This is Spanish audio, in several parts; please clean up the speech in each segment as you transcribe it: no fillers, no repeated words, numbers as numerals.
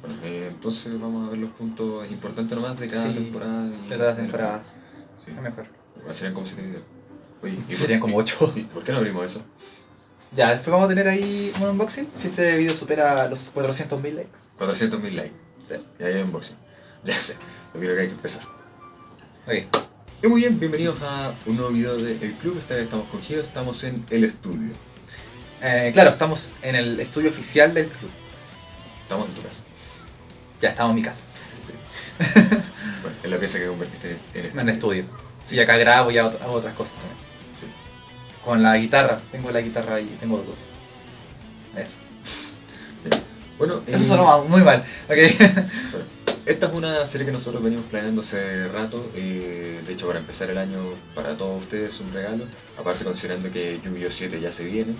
Bueno, entonces vamos a ver los puntos importantes nomás de cada Sí, temporada. de todas las temporadas. Sí. Es mejor. Serían como 7 videos. Oye, Serían como 8. ¿por qué no abrimos eso? Ya, después vamos a tener ahí un unboxing. Si este video supera los 400.000 likes. 400.000 likes. Sí. Y ahí hay unboxing. Ya, Sí. yo creo que hay que empezar. Ok. Y muy bien, bienvenidos a un nuevo video de El Club. Esta vez estamos con Giro, estamos en el estudio. Claro, estamos en el estudio oficial del club. Estamos en tu casa. Ya, estamos en mi casa. Bueno, en la pieza que convertiste en estudio. En el estudio. Sí, acá grabo y hago otras cosas también. Sí. Con la guitarra. Tengo la guitarra ahí, tengo dos. Eso. Bien. Bueno, Eso sonó muy mal. Ok. Bueno, esta es una serie que nosotros venimos planeando hace rato. De hecho, para empezar el año, para todos ustedes, un regalo. Aparte, considerando que Yu-Gi-Oh! 7 ya se viene.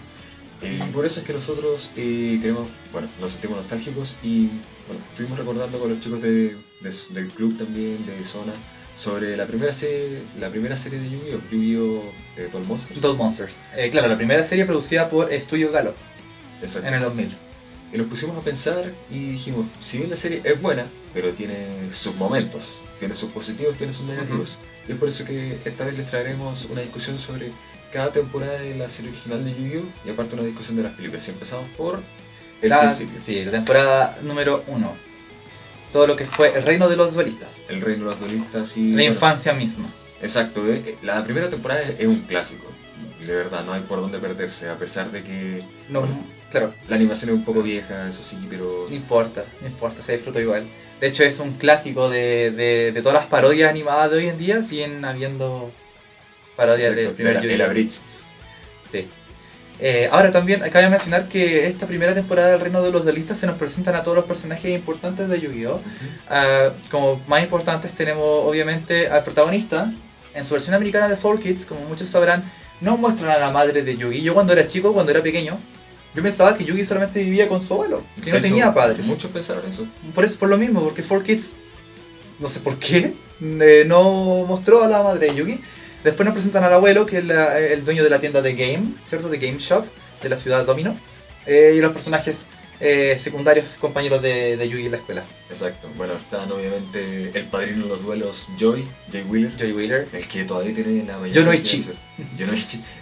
Y por eso es que nosotros queremos, bueno, nos sentimos nostálgicos y bueno, estuvimos recordando con los chicos del club también, de Zona, sobre la primera serie de Yu-Gi-Oh! Yu-Gi-Oh! Duel Monsters. Duel Monsters. Claro, la primera serie producida por Studio Galo Exacto. en el 2000. Y nos pusimos a pensar y dijimos, si bien la serie es buena, pero tiene sus momentos, tiene sus positivos, tiene sus negativos. Y es por eso que esta vez les traeremos una discusión sobre cada temporada de la serie original de Yu-Gi-Oh! Y aparte una discusión de las películas. Y empezamos por el principio. Sí, la temporada número 1. Todo lo que fue el reino de los duelistas. El reino de los duelistas y... La bueno, infancia misma. exacto, la primera temporada es un clásico. Y de verdad, no hay por dónde perderse, a pesar de que... No, bueno, claro, la animación es un poco vieja, eso sí, pero... no importa, se disfruta igual. De hecho es un clásico de todas las parodias animadas de hoy en día, siguen habiendo parodias exacto, del primer el Yu-Gi-Oh! Abridge. Sí. Ahora también cabe mencionar que esta primera temporada del Reino de los Duelistas se nos presentan a todos los personajes importantes de Yu-Gi-Oh! Como más importantes tenemos obviamente al protagonista. En su versión americana de 4Kids, como muchos sabrán, no muestran a la madre de Yugi. Yo cuando era chico, cuando era pequeño, yo pensaba que Yugi solamente vivía con su abuelo, que no tenía padre. Muchos pensaron eso. Por lo mismo, porque 4Kids, no sé por qué, no mostró a la madre de Yugi. Después nos presentan al abuelo, que es el dueño de la tienda de Game, ¿cierto? De Game Shop, de la ciudad Domino. Y los personajes secundarios, compañeros de Yugi en la escuela. Exacto. Bueno, están obviamente el padrino de los duelos, Jay Wheeler. El que todavía tiene la mayor... Yonoichi.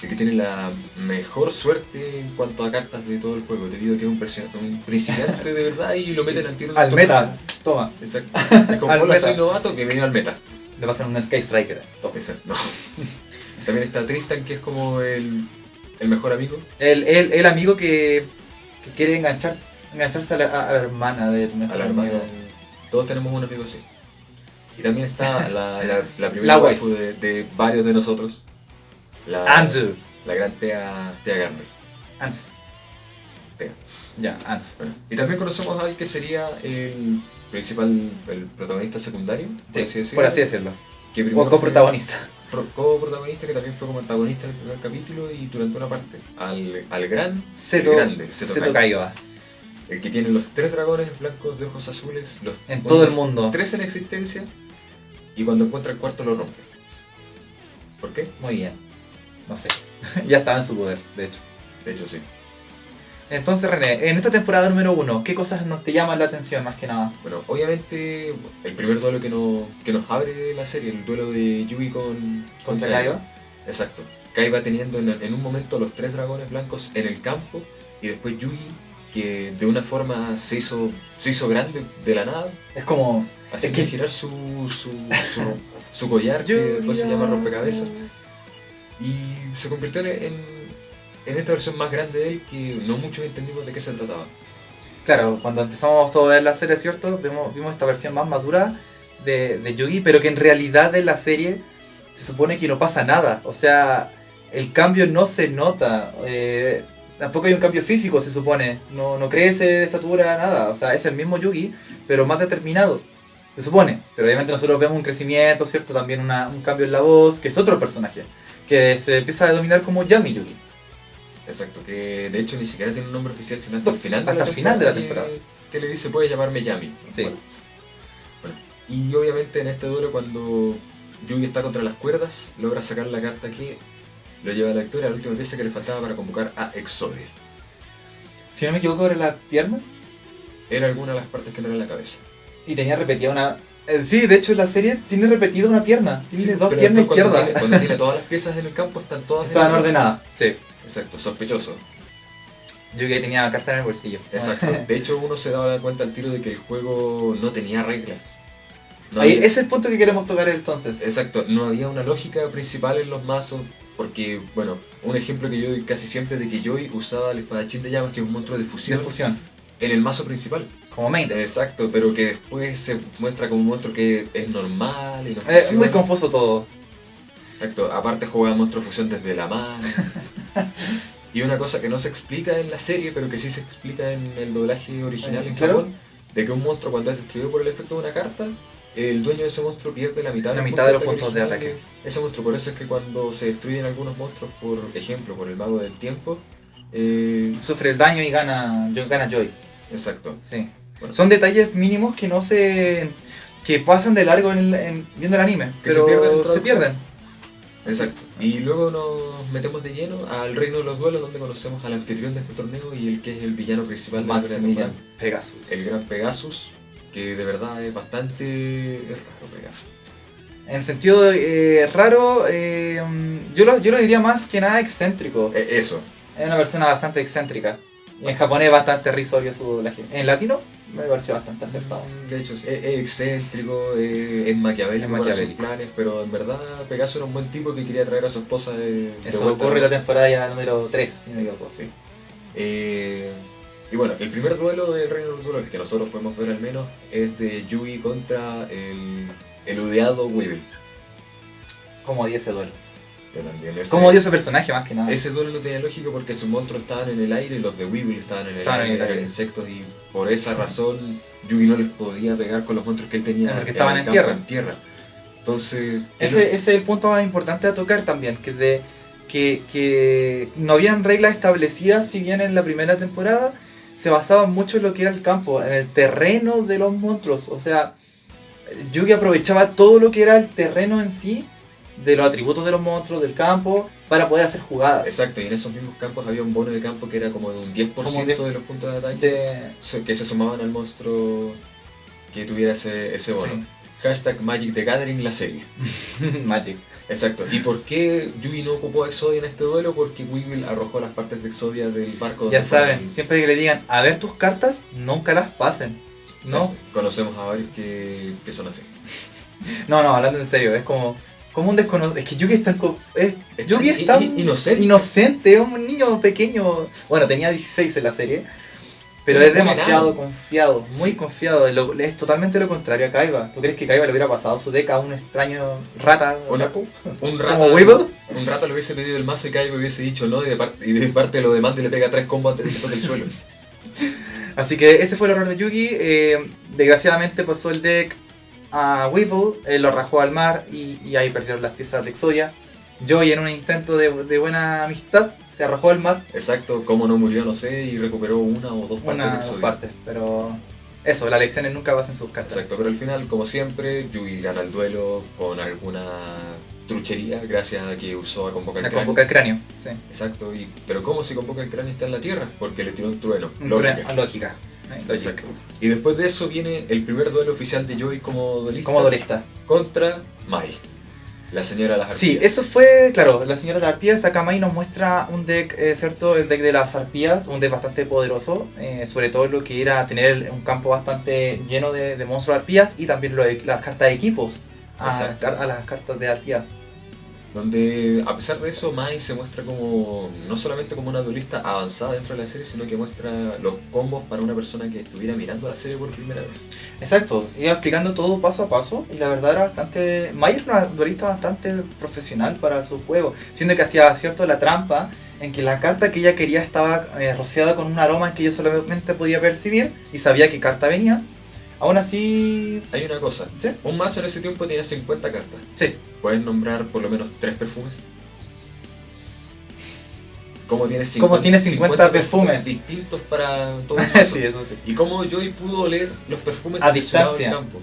El que tiene la mejor suerte en cuanto a cartas de todo el juego, debido a que es un principiante de verdad y lo meten al tiro. Al meta, toma. Exacto. Es como, Al hola, meta. soy novato, que viene al meta. Le pasan un Sky Striker. Toma. Exacto. No. También está Tristan, que es como el mejor amigo. El amigo que quiere engancharse a la hermana del mejor A la amigo. hermana. Todos tenemos un amigo así. Y también está la primera La waifu de varios de nosotros. Anzu. La gran Tea Garner. Anzu. Tea. Ya, Anzu. Bueno, y también conocemos al que sería el principal, el protagonista secundario, Por así decirlo. Que primero O coprotagonista. coprotagonista, que también fue como antagonista en el primer capítulo y durante una parte. Al gran Seto Kaiba. El que tiene los 3 dragones blancos de ojos azules, los En todo el mundo. 3 en existencia, y cuando encuentra el cuarto lo rompe. ¿Por qué? Muy bien. No sé. Ya estaba en su poder, de hecho. De hecho, sí. Entonces, René, en esta temporada número 1, ¿qué cosas nos te llaman la atención más que nada? Bueno, obviamente, el primer duelo que nos abre la serie, el duelo de Yugi ¿Contra Kaiba? Exacto. Kaiba teniendo en un momento los 3 dragones blancos en el campo, y después Yugi, que de una forma se hizo grande de la nada, Es como... haciendo Es que- girar su collar, que después se llama rompecabezas, y se convirtió en esta versión más grande de él, que no muchos entendimos de qué se trataba. Claro, cuando empezamos a ver la serie, ¿cierto? Vimos esta versión más madura de Yugi, pero que en realidad en la serie se supone que no pasa nada. O sea, el cambio no se nota. Tampoco hay un cambio físico, se supone. No crece de estatura, nada. O sea, es el mismo Yugi, pero más determinado. Se supone. Pero obviamente nosotros vemos un crecimiento, ¿cierto? También un cambio en la voz, que es otro personaje. Que se empieza a denominar como Yami Yugi. Exacto, que de hecho ni siquiera tiene un nombre oficial, sino hasta el final Hasta el final de la temporada. Que le dice, puede llamarme Yami. Sí. Bueno, y obviamente en este duelo, cuando Yugi está contra las cuerdas, logra sacar la carta que lo lleva a la lectura, la última pieza que le faltaba para convocar a Exodia. Si no me equivoco, era la pierna. era alguna de las partes que no era la cabeza. Y tenía repetida una... sí, de hecho la serie tiene repetida una pierna. Tiene Sí, dos pero piernas después izquierdas. cuando tiene todas las piezas en el campo, están todas Estaban en orden. ordenadas. Sí. Exacto, sospechoso. Yo que tenía carta en el bolsillo. Exacto. De hecho, uno se daba cuenta al tiro de que el juego no tenía reglas. No Ahí, había- ese es el punto que queremos tocar entonces. Exacto, no había una lógica principal en los mazos, porque, bueno, un ejemplo que yo doy casi siempre de que Joy usaba el espadachín de llamas, que es un monstruo de De fusión, fusión. en el mazo principal. Como main. Exacto, pero que después se muestra como un monstruo que es normal y no Es muy funciona. confuso todo. Exacto, aparte juega monstruo de fusión desde la mano. Y una cosa que no se explica en la serie, pero que sí se explica en el doblaje original en Claro. Japón, de que un monstruo cuando es destruido por el efecto de una carta, el dueño de ese monstruo pierde la mitad, La mitad de los puntos de original ataque. ese monstruo. Por eso es que cuando se destruyen algunos monstruos, por ejemplo, por el mago del tiempo, Sufre el daño y gana Joy. exacto. Sí. Bueno. Son detalles mínimos que no se... que pasan de largo viendo el anime. Que se Pero pierden en se traducción. pierden. Exacto. Y luego nos metemos de lleno al reino de los duelos, donde conocemos al anfitrión de este torneo y el que es el villano principal de la primera Maximilian temporada, Pegasus. el gran Pegasus, que de verdad es bastante es raro Pegasus. En el sentido raro, yo lo diría más que nada excéntrico. Eso. Es una persona bastante excéntrica. Y en japonés es bastante risorio su doblaje. En latino me pareció bastante acertado. De hecho, es excéntrico, es maquiavélico Es para sus maquiavélico. planes, pero en verdad Pegasus era un buen tipo que quería traer a su esposa de Eso vuelta. ocurre en la temporada ya número 3, si no me equivoco. Sí. Y bueno, el primer duelo del Reino de los Duelos, que nosotros podemos ver al menos, es de Yugi contra el odiado Weevil. Como odia ese duelo. Yo también. Como odia ese personaje más que nada. Ese duelo no tenía lógica porque sus monstruos estaban en el aire y los de Weevil estaban en el Estaban en aire, el aire. eran insectos, y por esa razón Yugi no les podía pegar con los monstruos que él tenía Porque estaban el en campo, tierra. Entonces, Ese es el punto más importante a tocar también, que no habían reglas establecidas, si bien en la primera temporada se basaba mucho en lo que era el campo, en el terreno de los monstruos. O sea, Yugi aprovechaba todo lo que era el terreno en sí, de los atributos de los monstruos, del campo, para poder hacer jugadas. exacto, y en esos mismos campos había un bono de campo que era como de un 10% Como un 10 de los puntos de ataque De... que se sumaban al monstruo que tuviera ese bono. Sí. Hashtag Magic the Gathering, la serie. Magic. Exacto. ¿Y por qué Yugi no ocupó a Exodia en este duelo? Porque Weevil arrojó las partes de Exodia del barco. Ya donde fue saben, el- siempre que le digan, a ver tus cartas, nunca las pasen. No, Conocemos a varios que son así. no, hablando en serio, es como un desconocido. Es que Yugi es tan... Yugi es in- tan inocente. inocente, es un niño pequeño. Bueno, tenía 16 en la serie. Pero Un es demasiado enano. confiado, muy Sí. confiado. Es totalmente lo contrario a Kaiba. ¿Tú crees que Kaiba le hubiera pasado su deck a un extraño rata? Una- otaku? Un ¿Como Weevil? Un rato le hubiese pedido el mazo y Kaiba hubiese dicho no, y de parte lo demanda y le pega 3 combos antes de que toque el suelo. Así que ese fue el error de Yugi. Desgraciadamente pasó el deck a Weevil, lo rajó al mar y ahí perdieron las piezas de Exodia. Joy, en un intento de buena amistad, se arrojó al mar. Exacto, cómo no murió, no sé, y recuperó una o dos partes de Una Exodia. parte, pero eso, las lecciones nunca pasan sus cartas. Exacto, pero al final, como siempre, Yugi gana el duelo con alguna truchería gracias a que usó a Convoca el La Cráneo. convoca el cráneo, sí. Exacto, pero ¿cómo si Convoca el Cráneo está en la Tierra? Porque le tiró un trueno. Un Lógica. lógica. Exacto. Y después de eso viene el primer duelo oficial de Joy como duelista. Como duelista. Contra Mai, la señora de las Sí, arpías. eso fue, claro, la señora de las arpías. Acá Mai nos muestra un deck, ¿cierto? El deck de las arpías, un deck bastante poderoso, sobre todo lo que era tener un campo bastante lleno de monstruos arpías y también las cartas de equipos Exacto. a las cartas de arpía. Donde, a pesar de eso, Mai se muestra como no solamente como una duelista avanzada dentro de la serie, sino que muestra los combos para una persona que estuviera mirando la serie por primera vez. Exacto, iba explicando todo paso a paso y la verdad era bastante... Mai era una duelista bastante profesional para su juego, siendo que hacía cierto la trampa en que la carta que ella quería estaba rociada con un aroma que yo solamente podía percibir y sabía qué carta venía. Aún así... Hay una cosa, ¿Sí? un mazo en ese tiempo tenía 50 cartas. Sí. ¿Puedes nombrar por lo menos 3 perfumes? ¿Cómo tienes ¿Cómo tienes 50 perfumes? distintos para todo el mazo? Sí, eso sí. ¿Y cómo Joy pudo oler los perfumes A de su lado distancia. del campo?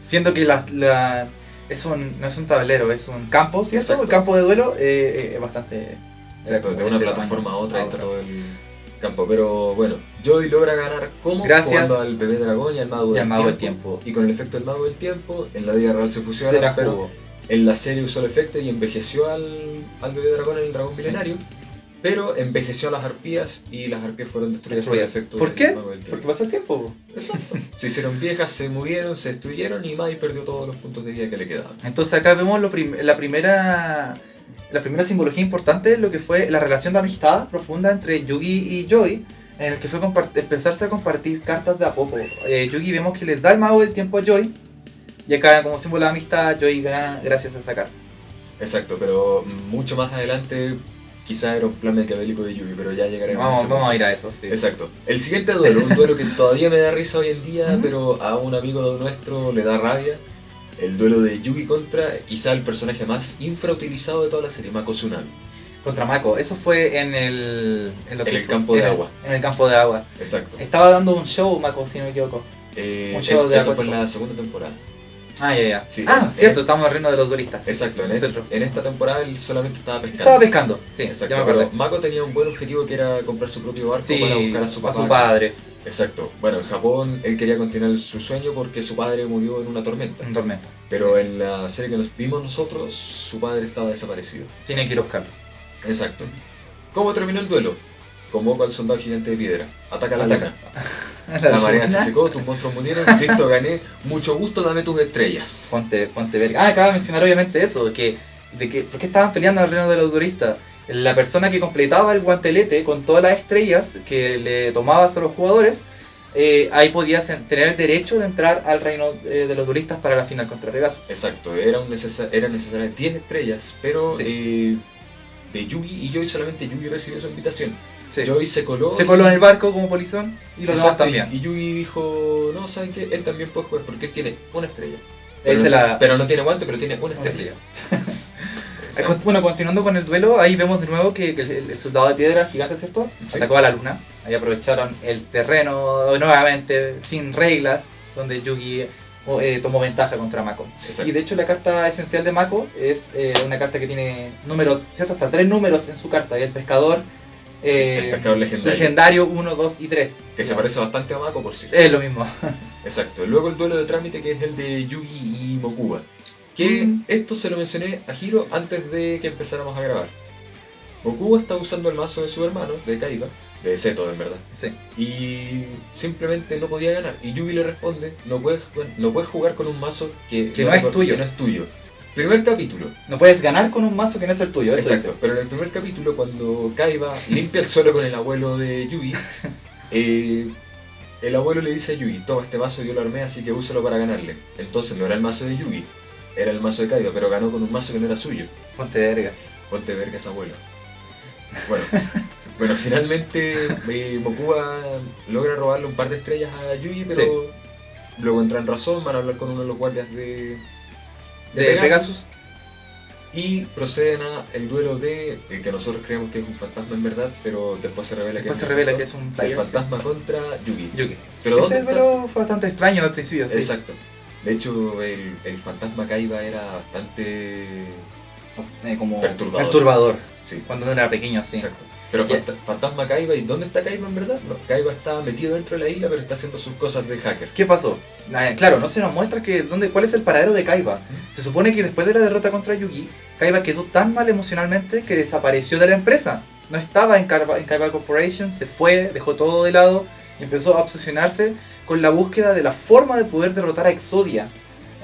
Siento que no es un tablero, es un campo, ¿cierto? Exacto. El campo de duelo es bastante... Exacto, de una este plataforma tamaño a otra entra todo el... campo. Pero bueno, Joey logra ganar como Gracias. jugando al bebé dragón y al mago, Y al mago del tiempo. tiempo. Y con el efecto del mago del tiempo, en la vida real se Se fusionan, la pero jugó. en la serie usó el efecto y envejeció al bebé dragón en el dragón Sí. milenario. Pero envejeció a las arpías y las arpías fueron destruidas por el efecto ¿Por del qué? mago del tiempo. Porque pasó el tiempo. Exacto. Se hicieron viejas, se murieron, se destruyeron y Mai perdió todos los puntos de vida que le quedaban. Entonces acá vemos la primera simbología importante, lo que fue la relación de amistad profunda entre Yugi y Joy, en el que fue empezarse a compartir cartas de a poco. Yugi vemos que le da el mago del tiempo a Joy, y acá como símbolo de amistad Joy gana gracias a esa carta. Exacto, pero mucho más adelante quizá era un plan maquiavélico de Yugi, pero ya llegaremos a ese Vamos a punto. ir a eso, sí. Exacto. El siguiente duelo, un duelo que todavía me da risa hoy en día, Ujú. pero a un amigo nuestro le da rabia. El duelo de Yugi contra quizá el personaje más infrautilizado de toda la serie, Mako Tsunami. Contra Mako, eso fue en En el campo de agua. En el campo de agua. Exacto. Estaba dando un show Mako, si no me equivoco. Un show de Eso agua. fue en la segunda temporada. Ah, ya. Sí. Cierto, estamos en el reino de los duelistas. Sí, Exacto, sí, nosotros. en esta temporada él solamente estaba pescando. Estaba pescando, sí, Exacto, ya me acordé. pero Mako tenía un buen objetivo que era comprar su propio barco Sí, para buscar a su papá. padre, Exacto. Bueno, en Japón él quería continuar su sueño porque su padre murió en una tormenta. un tormento. Pero Sí. en la serie que nos vimos nosotros, su padre estaba desaparecido. Tiene que ir a buscarlo. Exacto. ¿Cómo terminó el duelo? Convoca al soldado gigante de piedra. Ataca a la luna. La marea se secó, tus monstruos murieron, listo, gané. Mucho gusto, dame tus estrellas. Ponte verga. Acaba de mencionar obviamente eso, ¿por qué estaban peleando en el reino de los duelistas? La persona que completaba el guantelete con todas las estrellas que le tomabas a los jugadores, ahí podías tener el derecho de entrar al reino de los duelistas para la final contra Pegasus. Exacto, eran necesarias 10 estrellas, pero de Yugi y Joy solamente Yugi recibió su invitación. Sí. Joy se coló. Se coló en el barco como polizón y los demás Exacto, también. Y Yugi dijo, no, ¿saben qué? Él también puede jugar porque él tiene una estrella. Ahí se la- Pero no tiene guante, pero tiene una Una estrella. estrella. Exacto. Bueno, continuando con el duelo, ahí vemos de nuevo que el soldado de piedra gigante, ¿cierto? Sí. Atacó a la luna. Ahí aprovecharon el terreno nuevamente, sin reglas, donde Yugi tomó ventaja contra Mako. Exacto. Y de hecho la carta esencial de Mako es una carta que tiene número, ¿cierto? Hasta 3 números en su carta. Y el pescador, El pescador legendario. legendario 1, 2 y 3. Que se parece bastante a Mako por sí. Es lo mismo. Exacto. Luego el duelo de trámite que es el de Yugi y Mokuba. Que esto se lo mencioné a Hiro antes de que empezáramos a grabar. Mokuba está usando el mazo de su hermano, de Kaiba, de Seto en verdad. Sí. Y simplemente no podía ganar. Y Yugi le responde, no puedes jugar con un mazo que no es tuyo. Que no es tuyo. Primer capítulo. No puedes ganar con un mazo que no es el tuyo. Eso Exacto. dice. Pero en el primer capítulo, cuando Kaiba limpia el suelo con el abuelo de Yugi, el abuelo le dice a Yugi, toma este mazo, yo lo armé, así que úsalo para ganarle. Entonces no era el mazo de Yugi, era el mazo de Kaiba, pero ganó con un mazo que no era suyo. Ponte verga. Ponte verga esa abuela. Bueno, finalmente Mokuba logra robarle un par de estrellas a Yugi, pero Sí. luego entra en razón, van a hablar con uno de los guardias de Pegasus. y proceden a el duelo de que nosotros creemos que es un fantasma en verdad, pero después se revela Después que se revela que es un el player. fantasma contra Yugi. Yugi. Pero ¿dónde Ese está? duelo fue bastante extraño al principio. Sí. Exacto. De hecho, el fantasma Kaiba era bastante Como perturbador. Sí, Cuando uno era pequeño, sí. exacto. Pero Ya. fantasma Kaiba, ¿y dónde está Kaiba en verdad? No, Kaiba está metido dentro de la isla, pero está haciendo sus cosas de hacker. ¿Qué pasó? Claro, no se nos muestra cuál es el paradero de Kaiba. Se supone que después de la derrota contra Yugi, Kaiba quedó tan mal emocionalmente que desapareció de la empresa. No estaba en Kaiba Corporation, se fue, dejó todo de lado y empezó a obsesionarse con la búsqueda de la forma de poder derrotar a Exodia.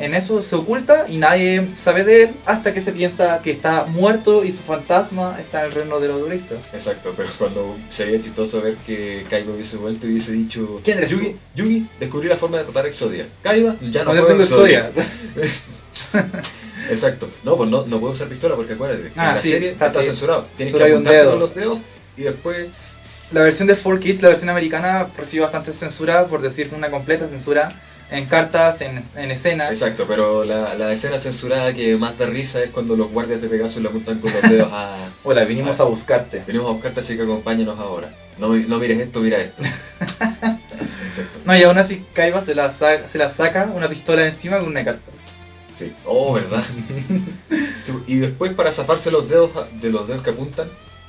En eso se oculta y nadie sabe de él hasta que se piensa que está muerto y su fantasma está en el reino de los duelistas. Exacto, pero cuando sería chistoso ver que Kaiba hubiese vuelto y hubiese dicho ¿Quién eres Yugi, Yugi, descubrí la forma de derrotar a Exodia. Kaiba, ya no No, yo puedo tengo Exodia. Exodia. Exacto. No, pues no puede usar pistola porque acuérdate, Ah, en la sí, serie está está así. censurado. Tienes Solo que hay un apuntarte dedo. con los dedos y después... La versión de 4Kids, la versión americana, recibe bastante censura, por decir una completa censura, en cartas, en escenas. Exacto, pero la escena censurada que más da risa es cuando los guardias de Pegasus le apuntan con los dedos a... Hola, vinimos a buscarte. Venimos a buscarte, así que acompáñanos ahora. No mires esto, mira esto. Exacto. No, y aún así Kaiba se la saca una pistola de encima con una carta. Sí. Oh, ¿verdad? Sí, y después para zafarse los dedos de los dedos que apuntan,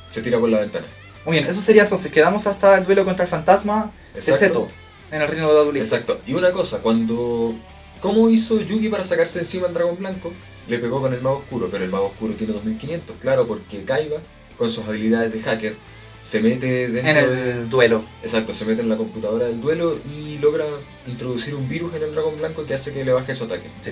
se tira por la ventana. Muy bien, eso sería entonces, quedamos hasta el duelo contra el fantasma de Exacto. Seto, en el reino de Adulis. Exacto. Y una cosa, ¿cómo hizo Yugi para sacarse encima al dragón blanco? Le pegó con el mago oscuro, pero el mago oscuro tiene 2500, claro, porque Kaiba, con sus habilidades de hacker, se mete En dentro el duelo. Exacto, se mete en la computadora del duelo y logra introducir un virus en el dragón blanco que hace que le baje su ataque. Sí.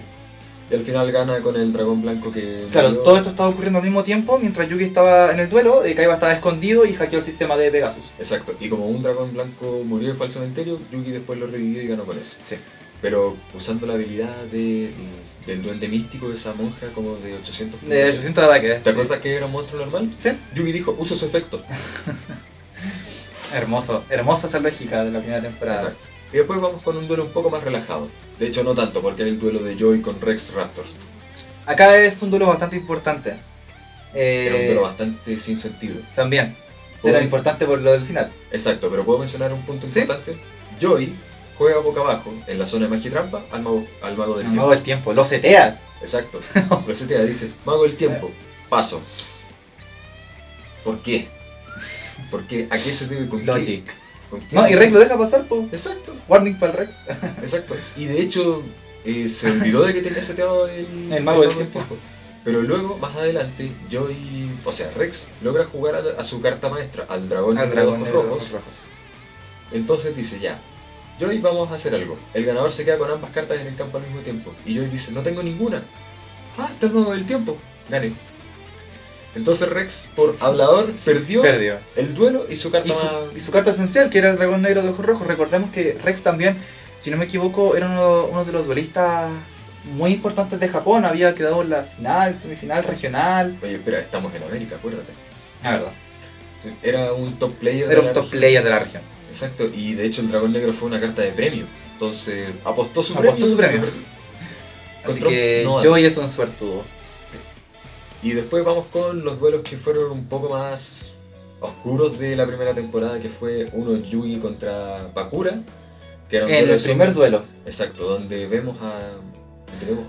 Y al final gana con el dragón blanco que... Claro, murió. todo esto estaba ocurriendo al mismo tiempo, mientras Yugi estaba en el duelo, Kaiba estaba escondido y hackeó el sistema de Pegasus. Exacto, y como un dragón blanco murió y fue al cementerio, Yugi después lo revivió y ganó con ese. Sí. Pero usando la habilidad del duende místico de esa monja como de 800 De 800 ataques. ¿Te acuerdas que era un monstruo normal? Sí. Yugi dijo, usa su efecto. Hermoso, hermosa esa lógica de la primera temporada. Exacto. Y después vamos con un duelo un poco más relajado. De hecho, no tanto, porque es el duelo de Joy con Rex Raptor. Acá es un duelo bastante importante. Era un duelo bastante sin sentido. También. ¿Puedo- Era importante por lo del final. Exacto, pero puedo mencionar un punto ¿Sí? importante. Joy juega boca abajo en la zona de magia y trampa al mago del El tiempo. mago del tiempo, lo setea. Exacto. Lo setea, dice, mago del tiempo, paso. ¿Por qué? ¿Por qué? ¿A qué se debe? ¿Con qué? Logic. ¿Con qué? No, y Rex lo deja pasar, pues. Exacto, Warning para el Rex. exacto. Y de hecho, se olvidó de que tenía seteado El mago del tiempo. Pero luego, más adelante, Joy, o sea, Rex, logra jugar a su carta maestra, al dragón Al negro de dragón ojos negro de rojos. ojos rojos. Entonces dice, ya, Joy, vamos a hacer algo. El ganador se queda con ambas cartas en el campo al mismo tiempo. Y Joy dice, no tengo ninguna. Ah, está el mago del tiempo. Gané. Entonces Rex, por hablador, perdió Perdió. el duelo y su carta Y su carta esencial, que era el dragón negro de ojos rojos. Recordemos que Rex también, si no me equivoco, era uno de los duelistas muy importantes de Japón. Había quedado en la final, semifinal, regional. Oye, espera, estamos en América, acuérdate. La verdad. Sí, era un top player Era de un la top región. player de la región. Exacto, y de hecho el dragón negro fue una carta de premio. Entonces apostó su Apostó premio. su premio. Así Control que no Joy es un suertudo. Y después vamos con los duelos que fueron un poco más oscuros de la primera temporada, que fue uno Yugi contra Bakura, que era un En duelo el de primer sombras. duelo. Exacto, donde vemos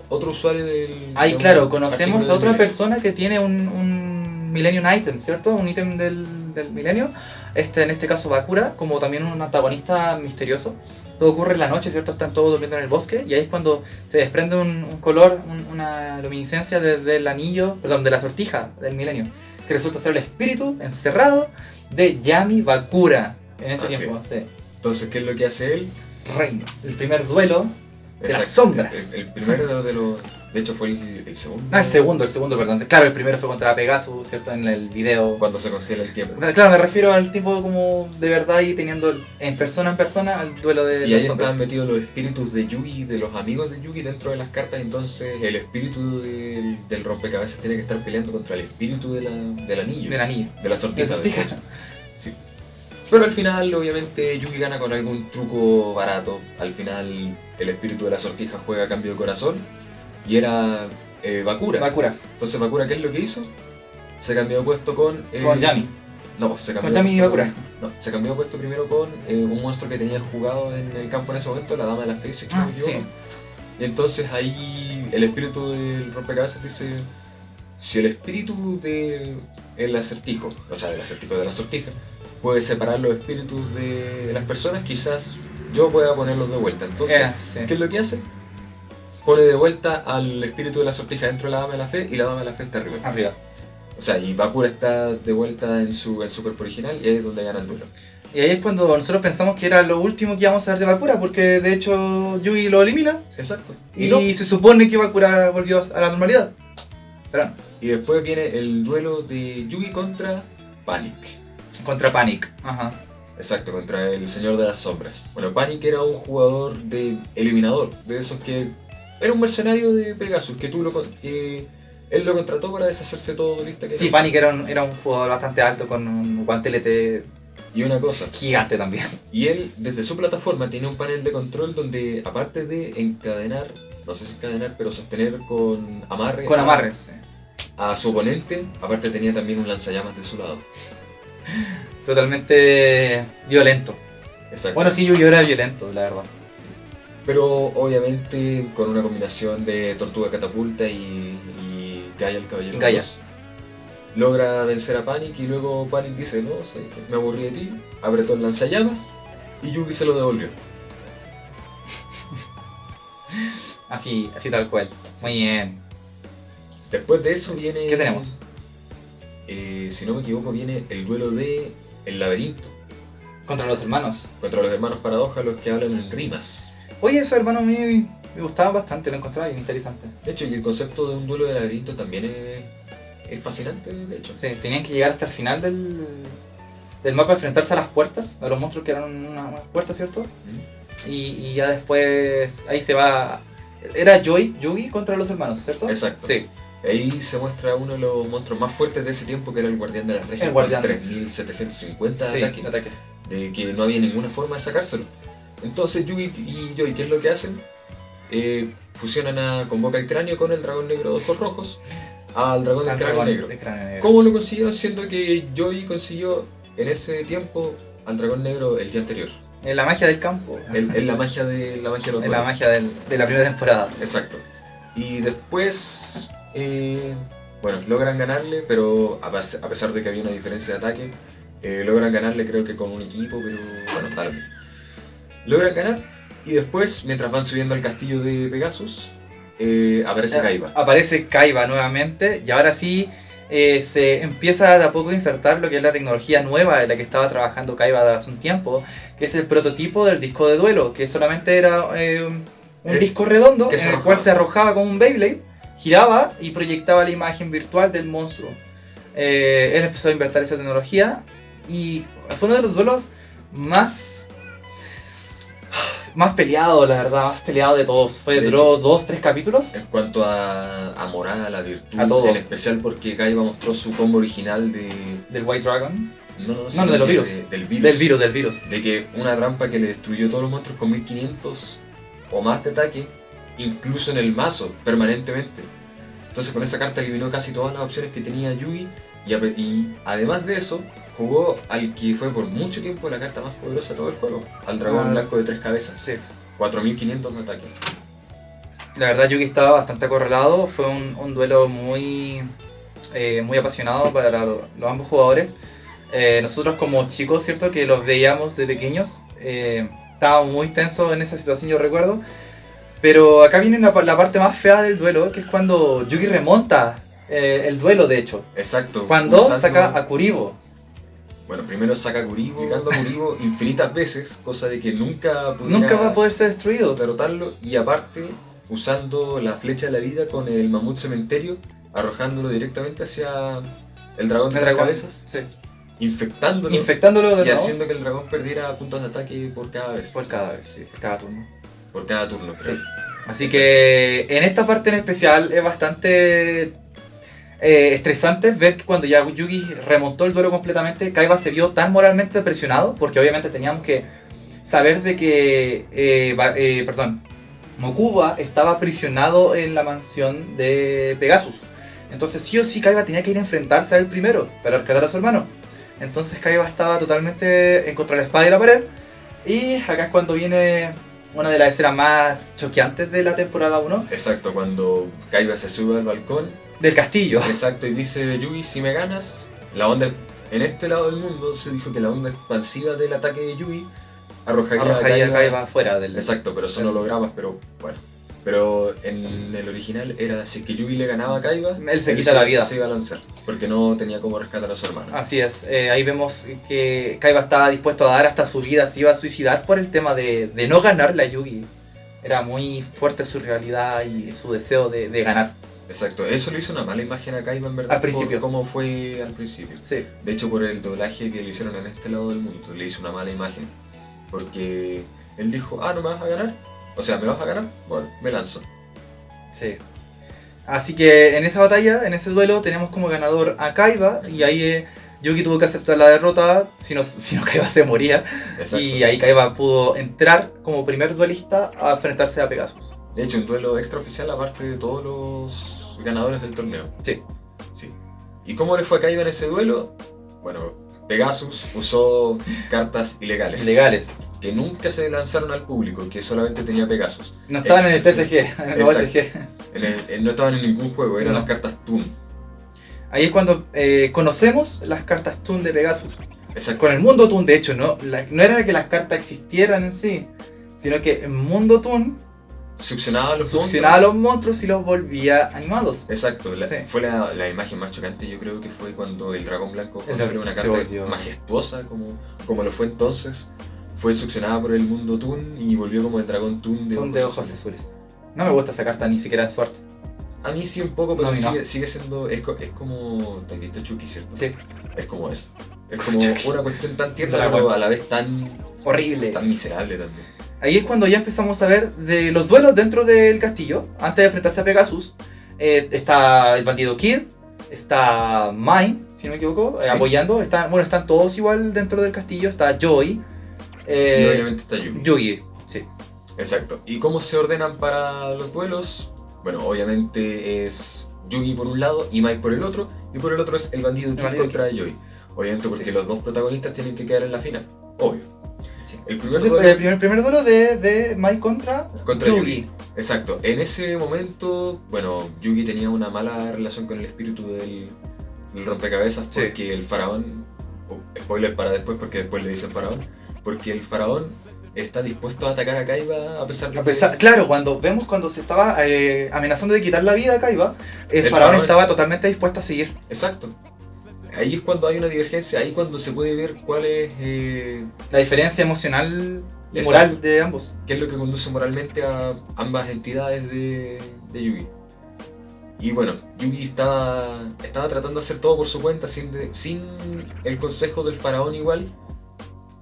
otro usuario del... Ahí, de un claro, conocemos artículo a otra del Milenio. persona que tiene un Millennium Item, ¿cierto? Un ítem del Milenio. En este caso Bakura, como también un antagonista misterioso. Todo ocurre en la noche, ¿cierto? Están todos durmiendo en el bosque y ahí es cuando se desprende un color, una luminiscencia del anillo, perdón, de la sortija del Milenio, que resulta ser el espíritu encerrado de Yami Bakura en ese Así tiempo. Sí. Entonces, ¿qué es lo que hace él? Reino. El primer duelo. De las Exacto, sombras. El primero de los... De hecho fue el segundo. Ah, el segundo, perdón. Claro, el primero fue contra Pegasus, ¿cierto? En el video. Cuando se congela el tiempo. Claro, me refiero al tipo como de verdad y teniendo en persona al duelo de Y las ahí sombras. estaban metidos los espíritus de Yugi, de los amigos de Yugi dentro de las cartas, entonces el espíritu del rompecabezas tiene que estar peleando contra el espíritu del anillo, Del anillo. de la sortija. De la sortija. de hecho. Sí. Pero al final, obviamente, Yugi gana con algún truco barato. Al final, el espíritu de la sortija juega a cambio de corazón y era Bakura. Bakura. Entonces, Bakura, ¿qué es lo que hizo? Se cambió de puesto con... Con Yami. No, se cambió Con Yami y de puesto Bakura. No, se cambió de puesto primero con un monstruo que tenía jugado en el campo en ese momento, la Dama de las Felices, si no me equivoco. sí. Y entonces ahí el espíritu del rompecabezas dice, si el espíritu del acertijo, o sea, del acertijo de la sortija, puede separar los espíritus de las personas, quizás yo pueda ponerlos de vuelta. Entonces, Sí. ¿qué es lo que hace? Pone de vuelta al espíritu de la sortija dentro de la Dama de la Fe y la Dama de la Fe está arriba. Arriba. O sea, y Bakura está de vuelta en su cuerpo original y ahí es donde gana el duelo. Y ahí es cuando nosotros pensamos que era lo último que íbamos a ver de Bakura, porque de hecho Yugi lo elimina Exacto. y no. se supone que Bakura volvió a la normalidad. Pero no. Y después viene el duelo de Yugi contra Panic. Contra Panic. Ajá. Exacto, contra el Señor de las Sombras. Bueno, Panic era un jugador de eliminador, de esos que... Era un mercenario de Pegasus, que él lo contrató para deshacerse todo duelista que Sí, era. Panic era un jugador bastante alto con un guantelete Y una cosa, gigante también. y él desde su plataforma tiene un panel de control donde aparte de encadenar, no sé si encadenar, pero sostener con amarre Con amarres. a su oponente, aparte tenía también un lanzallamas de su lado. Totalmente violento. Exacto. Bueno, sí, Yugi era violento, la verdad. Pero obviamente con una combinación de Tortuga Catapulta y Gaia el Caballero Gaia. Veloz, logra vencer a Panic y luego Panic dice, no, sé que me aburrí de ti, apretó el lanzallamas y Yugi se lo devolvió. Así tal cual. Muy bien. Después de eso viene... ¿Qué tenemos? Si no me equivoco, viene el duelo de El Laberinto Contra los hermanos. contra los hermanos Paradoja, los que hablan en rimas. Oye, esos hermanos me gustaban bastante, lo encontraba bien interesante. De hecho, y el concepto de un duelo de laberinto también es fascinante, de hecho. Sí, tenían que llegar hasta el final del mapa, enfrentarse a las puertas, a los monstruos que eran unas puertas, ¿cierto? ¿Mm? Y ya después ahí se va... Era Yugi contra los hermanos, ¿cierto? Exacto. Sí. Ahí se muestra uno de los monstruos más fuertes de ese tiempo, que era el Guardián de las Regias. El Guardián. 3750 Sí, de ataque. de ataque. De que no había ninguna forma de sacárselo. Entonces Yugi y Joy, ¿qué es lo que hacen? Convoca el cráneo con el dragón negro de ojos rojos al dragón del cráneo negro. ¿Cómo lo consiguieron? Siendo que Joy consiguió en ese tiempo al dragón negro el día anterior. En la magia del campo. Es la magia de los En la duelos. magia de la primera temporada. Exacto. Y después, logran ganarle, pero a pesar de que había una diferencia de ataque, logran ganarle creo que con un equipo, pero bueno, tal vez. Logran ganar y después, mientras van subiendo al castillo de Pegasus, aparece Kaiba. Aparece Kaiba nuevamente y ahora sí se empieza de a poco a insertar lo que es la tecnología nueva en la que estaba trabajando Kaiba de hace un tiempo, que es el prototipo del disco de duelo, que solamente era un disco redondo en el cual se arrojaba como un Beyblade, giraba y proyectaba la imagen virtual del monstruo. Él empezó a invertir esa tecnología y fue uno de los duelos más peleado, la verdad, más peleado de todos. Duró 2-3 capítulos. En cuanto a moral, a virtud, A todo. en especial porque Kaiba mostró su combo original Del White Dragon. No, de los virus. Del virus. De que una trampa que le destruyó todos los monstruos con 1500 o más de ataque, incluso en el mazo, permanentemente. Entonces con esa carta eliminó casi todas las opciones que tenía Yugi y además de eso, jugó al que fue por mucho tiempo la carta más poderosa de todo el juego, al dragón blanco de 3 cabezas. Sí. 4500 de ataque. La verdad Yugi estaba bastante acorralado, fue un duelo muy apasionado para los ambos jugadores. Nosotros como chicos, cierto, que los veíamos de pequeños, estábamos muy tensos en esa situación, yo recuerdo. Pero acá viene la parte más fea del duelo, que es cuando Yugi remonta el duelo, de hecho. Exacto. Cuando saca a Kuribo. Bueno, primero saca a Kuribo, aplicando a Kuribo infinitas veces, cosa de que nunca va a poder ser destruido. Derrotarlo, y aparte usando la flecha de la vida con el mamut cementerio, arrojándolo directamente hacia el dragón de 3 cabezas, sí. infectándolo de y nuevo. haciendo que el dragón perdiera puntos de ataque por cada vez. Por cada vez, sí, por cada turno. Por cada turno, creo. Sí. Así que en esta parte en especial es bastante estresante ver que cuando ya Yugi remontó el duelo completamente, Kaiba se vio tan moralmente presionado, porque obviamente teníamos que saber de que Mokuba estaba aprisionado en la mansión de Pegasus. Entonces sí o sí Kaiba tenía que ir a enfrentarse a él primero para rescatar a su hermano. Entonces Kaiba estaba totalmente en contra de la espada y la pared. Y acá es cuando viene una de las escenas más choqueantes de la temporada 1. Exacto, cuando Kaiba se sube al balcón del castillo. Exacto, y dice Yugi, si me ganas, la onda en este lado del mundo se dijo que la onda expansiva del ataque de Yugi arrojaría a Kaiba fuera del... Exacto, pero son hologramas, pero bueno. Pero en el original era si que Yugi le ganaba a Kaiba, él se quita la vida. Se iba a lanzar, porque no tenía cómo rescatar a su hermano. Así es, ahí vemos que Kaiba estaba dispuesto a dar hasta su vida, se iba a suicidar por el tema de no ganarle a Yugi. Era muy fuerte su realidad y su deseo de ganar. Exacto, eso le hizo una mala imagen a Kaiba en verdad. Al principio. Por cómo fue al principio. Sí. De hecho, por el doblaje que le hicieron en este lado del mundo, le hizo una mala imagen. Porque él dijo, no me vas a ganar. O sea, ¿me vas a ganar? Bueno, me lanzo. Sí. Así que en esa batalla, en ese duelo, tenemos como ganador a Kaiba. Y ahí Yugi tuvo que aceptar la derrota, si no Kaiba se moría. Exacto. Y ahí Kaiba pudo entrar como primer duelista a enfrentarse a Pegasus. De hecho, un duelo extraoficial aparte de todos los ganadores del torneo. Sí. ¿Y cómo le fue a Kaiba en ese duelo? Bueno, Pegasus usó cartas ilegales. Que nunca se lanzaron al público, que solamente tenía Pegasus. No estaban en el TCG, en el OSG. No estaban en ningún juego, eran No. las cartas Toon. Ahí es cuando conocemos las cartas Toon de Pegasus. Exacto. Con el mundo Toon, de hecho, no era que las cartas existieran en sí, sino que el mundo Toon Succionaba a los succionaba a los monstruos y los volvía animados. Exacto, Sí. fue la imagen más chocante, yo creo que fue cuando el dragón blanco construyó una se carta volvió. majestuosa como lo fue entonces. Fue succionada por el mundo Toon y volvió como el dragón Toon Toon de ojos azules. No me gusta esa carta ni siquiera en su arte. A mí sí un poco, pero No, a mí no. sigue siendo... Es como... ¿Te has visto Chucky, cierto? Sí. Es como eso. Es como Chucky. una cuestión tan tierna, Dragón. pero a la vez tan Horrible. miserable también. Ahí es cuando ya empezamos a ver de los duelos dentro del castillo. Antes de enfrentarse a Pegasus, está el bandido Kid, está Mai, si no me equivoco, Sí. apoyando. Están todos igual dentro del castillo. Está Joy, Y obviamente está Yugi. Yugi, sí. Exacto. ¿Y cómo se ordenan para los duelos? Bueno, obviamente es Yugi por un lado y Mai por el otro. Y por el otro es el bandido Kid bandido contra Joy. Obviamente porque Sí. los dos protagonistas tienen que quedar en la final. Obvio. Sí. El primer Entonces, duelo el primer duelo de Mai contra contra Yugi. Yugi. Exacto. En ese momento, bueno, Yugi tenía una mala relación con el espíritu del rompecabezas Sí. porque el faraón, spoiler para después porque después le dicen faraón, porque el faraón está dispuesto a atacar a Kaiba a pesar de Claro, cuando se estaba amenazando de quitar la vida a Kaiba, el El faraón faraón- estaba totalmente dispuesto a seguir. Exacto. Ahí es cuando hay una divergencia, ahí cuando se puede ver cuál es La diferencia emocional y Exacto. moral de ambos. qué es lo que conduce moralmente a ambas entidades de Yugi. Y bueno, Yugi estaba tratando de hacer todo por su cuenta sin el consejo del faraón igual.